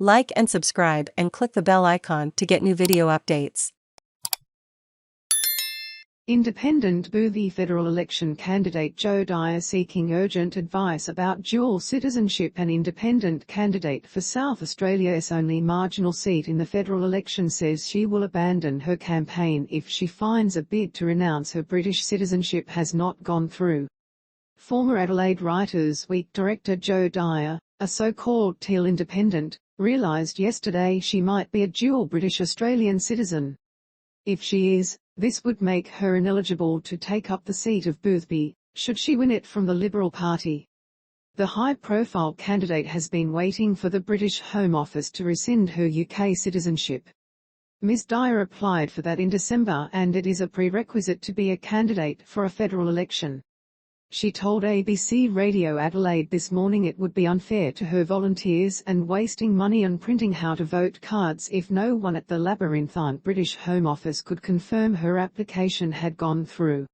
Like and subscribe and click the bell icon to get new video updates. Independent Boothby federal election candidate Jo Dyer seeking urgent advice about dual citizenship. An independent candidate for South Australia's only marginal seat in the federal election says she will abandon her campaign if she finds a bid to renounce her British citizenship has not gone through. Former Adelaide Writers Week director Jo Dyer, a so-called teal independent, realised yesterday she might be a dual British-Australian citizen. If she is, this would make her ineligible to take up the seat of Boothby, should she win it from the Liberal Party. The high-profile candidate has been waiting for the British Home Office to rescind her UK citizenship. Ms Dyer applied for that in December, and it is a prerequisite to be a candidate for a federal election. She told ABC Radio Adelaide this morning it would be unfair to her volunteers and wasting money on printing how to vote cards if no one at the labyrinthine British Home Office could confirm her application had gone through.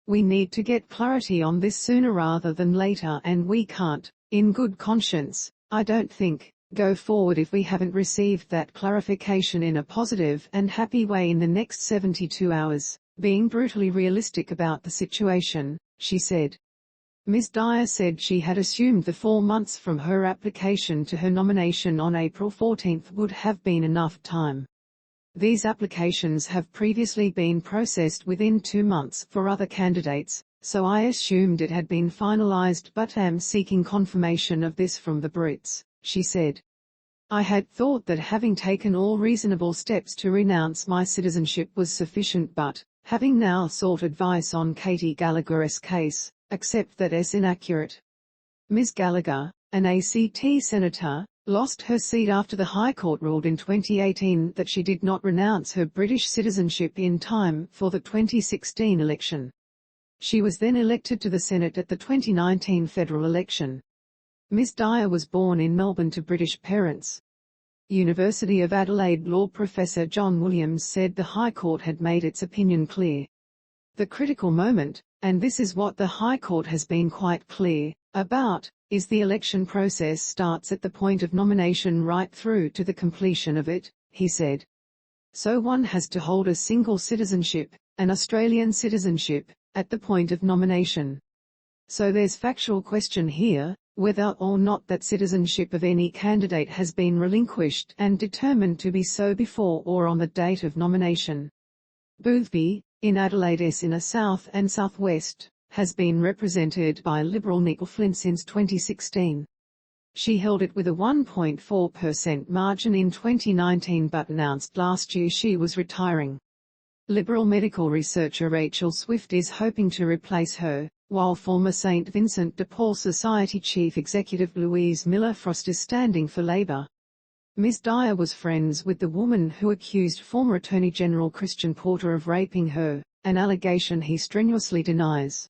We need to get clarity on this sooner rather than later, and we can't, in good conscience, I don't think, go forward if we haven't received that clarification in a positive and happy way in the next 72 hours, being brutally realistic about the situation, she said. Ms Dyer said she had assumed the 4 months from her application to her nomination on April 14 would have been enough time. These applications have previously been processed within 2 months for other candidates, so I assumed it had been finalised, but am seeking confirmation of this from the Brits, she said. I had thought that having taken all reasonable steps to renounce my citizenship was sufficient, but, having now sought advice on Katy Gallagher's case, accept that as inaccurate. Ms Gallagher, an ACT senator, lost her seat after the High Court ruled in 2018 that she did not renounce her British citizenship in time for the 2016 election. She was then elected to the Senate at the 2019 federal election. Ms Dyer was born in Melbourne to British parents. University of Adelaide law professor John Williams said the High Court had made its opinion clear. The critical moment, and this is what the High Court has been quite clear about, is the election process starts at the point of nomination right through to the completion of it, he said. So one has to hold a single citizenship, an Australian citizenship, at the point of nomination. So there's factual question here, whether or not that citizenship of any candidate has been relinquished and determined to be so before or on the date of nomination. Boothby, in Adelaide's inner south and southwest, has been represented by Liberal Nicolle Flint since 2016. She held it with a 1.4% margin in 2019 but announced last year she was retiring. Liberal medical researcher Rachel Swift is hoping to replace her, while former St Vincent de Paul Society Chief Executive Louise Miller Frost is standing for Labor. Ms Dyer was friends with the woman who accused former Attorney General Christian Porter of raping her, an allegation he strenuously denies.